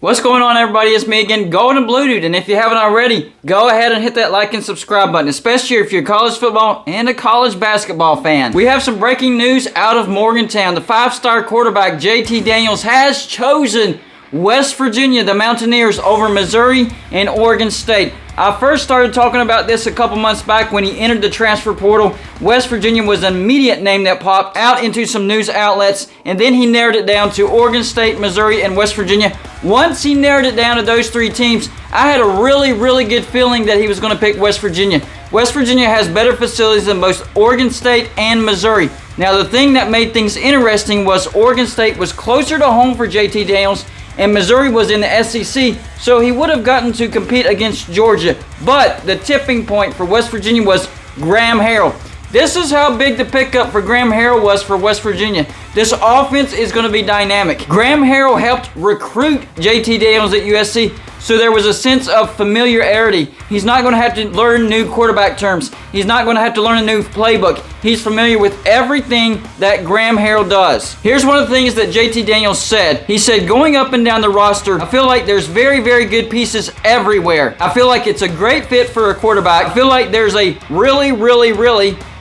What's going on, everybody? It's me again, Gold and Blue Dude, and if you haven't already, go ahead and hit that like and subscribe button, especially if you're a college football and a college basketball fan. We have some breaking news out of Morgantown. The 5-star quarterback J.T.Daniels has chosen West Virginia, the Mountaineers, over Missouri and Oregon State. I first started talking about this a couple months back when he entered the transfer portal. West Virginia was an immediate name that popped out into some news outlets, and then he narrowed it down to Oregon State, Missouri, and West Virginia. Once he narrowed it down to those three teams, I had a really good feeling that he was going to pick West Virginia. West Virginia has better facilities than both Oregon State and Missouri. Now, the thing that made things interesting was Oregon State was closer to home for J.T.Daniels, and Missouri was in the SEC, so he would have gotten to compete against Georgia. But the tipping point for West Virginia was Graham Harrell. This is how big the pickup for Graham Harrell was for West Virginia. This offense is going to be dynamic. Graham Harrell helped recruit J.T.Daniels at USC, so there was a sense of familiarity. He's not going to have to learn new quarterback terms. He's not going to have to learn a new playbook. He's familiar with everything that Graham Harrell does. Here's one of the things that J.T.Daniels said. He said, going up and down the roster, I feel like there's very good pieces everywhere. I feel like it's a great fit for a quarterback. I feel like there's a really,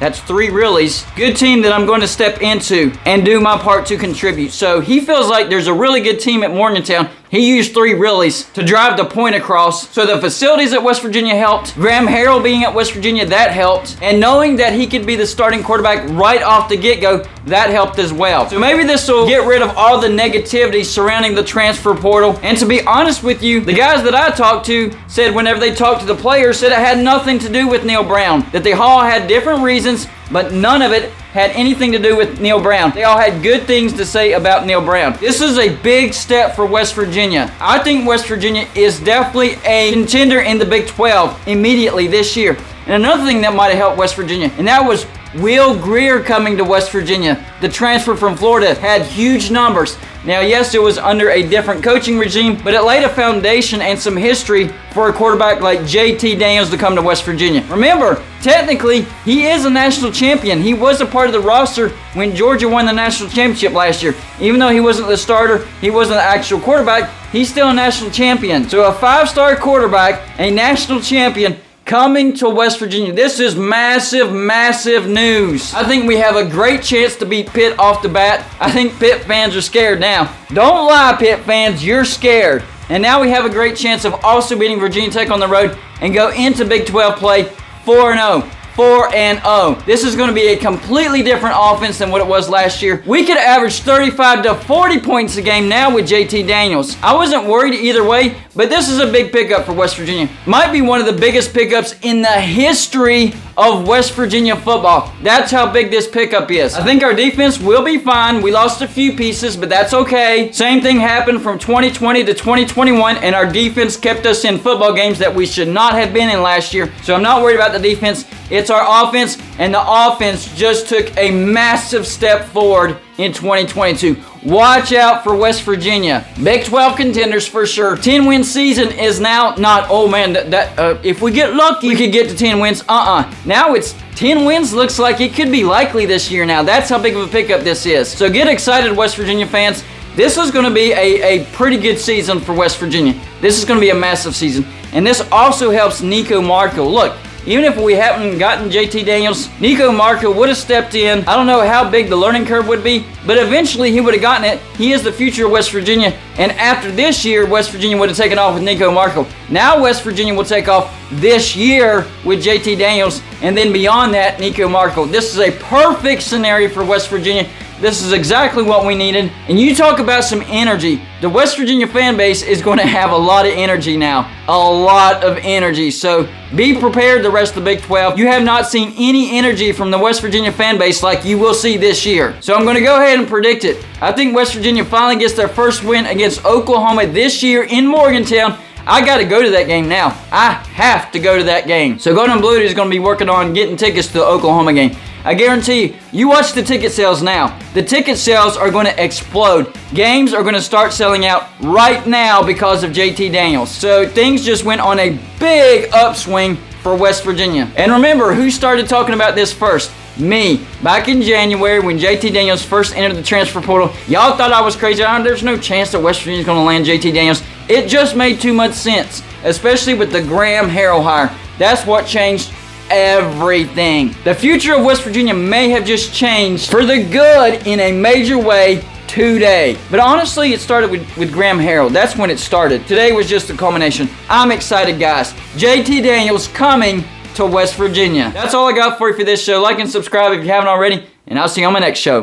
that's three reallys, good team that I'm going to step into and do my part to contribute. So he feels like there's a really good team at Morgantown. He used three reallys to drive the point across. So the facilities at West Virginia helped. Graham Harrell being at West Virginia, that helped. And knowing that he could be the starting quarterback right off the get-go, that helped as well. So maybe this will get rid of all the negativity surrounding the transfer portal. And to be honest with you, the guys that I talked to said whenever they talked to the players, said it had nothing to do with Neal Brown. That they all had different reasons, but none of it had anything to do with Neal Brown. They all had good things to say about Neal Brown. This is a big step for West Virginia. I think West Virginia is definitely a contender in the Big 12 immediately this year. And another thing that might have helped West Virginia, and that was Will Greer coming to West Virginia. The transfer from Florida had huge numbers. Now, yes, it was under a different coaching regime, but it laid a foundation and some history for a quarterback like J.T.Daniels to come to West Virginia. Remember, technically, he is a national champion. He was a part of the roster when Georgia won the national championship last year. Even though he wasn't the starter, he wasn't the actual quarterback, he's still a national champion. So a 5-star quarterback, a national champion, coming to West Virginia. This is massive news. I think we have a great chance to beat Pitt off the bat. I think Pitt fans are scared now. Don't lie, Pitt fans, you're scared. And now we have a great chance of also beating Virginia Tech on the road and go into Big 12 play 4-0. 4-0. This is going to be a completely different offense than what it was last year. We could average 35 to 40 points a game now with J.T.Daniels. I wasn't worried either way, but this is a big pickup for West Virginia. Might be one of the biggest pickups in the history of West Virginia football. That's how big this pickup is. I think our defense will be fine. We lost a few pieces, but that's okay. Same thing happened from 2020 to 2021, and our defense kept us in football games that we should not have been in last year. So I'm not worried about the defense. It's our offense, and the offense just took a massive step forward in 2022. Watch out for West Virginia. Big 12 contenders for sure. 10-win season is now not, oh man, if we get lucky, we could get to 10 wins. Now it's 10 wins. Looks like it could be likely this year now. That's how big of a pickup this is. So get excited, West Virginia fans. This is going to be a pretty good season for West Virginia. This is going to be a massive season. And this also helps Nico Marco. Look, even if we haven't gotten J.T.Daniels, Nico Marco would have stepped in. I don't know how big the learning curve would be, but eventually he would have gotten it. He is the future of West Virginia. And after this year, West Virginia would have taken off with Nico Marco. Now West Virginia will take off this year with J.T.Daniels, and then beyond that, Nico Marco. This is a perfect scenario for West Virginia. This is exactly what we needed. And you talk about some energy. The West Virginia fan base is going to have a lot of energy now. A lot of energy. So be prepared, the rest of the Big 12. You have not seen any energy from the West Virginia fan base like you will see this year. So I'm going to go ahead and predict it. I think West Virginia finally gets their first win against Oklahoma this year in Morgantown. I got to go to that game now. I have to go to that game. So Golden Blue is going to be working on getting tickets to the Oklahoma game. I guarantee you, you watch the ticket sales now. The ticket sales are going to explode. Games are going to start selling out right now because of J.T.Daniels. So things just went on a big upswing for West Virginia. And remember, who started talking about this first? me, back in January when J.T. Daniels first entered the transfer portal, y'all thought I was crazy. There's no chance that West Virginia's going to land J.T. Daniels. It just made too much sense, especially with the Graham Harrell hire. That's what changed everything. The future of West Virginia may have just changed for the good in a major way today. But honestly, it started with Graham Harrell. That's when it started. Today was just the culmination. I'm excited, guys. J.T. Daniels coming to West Virginia. That's all I got for you for this show. Like and subscribe if you haven't already, and I'll see you on my next show.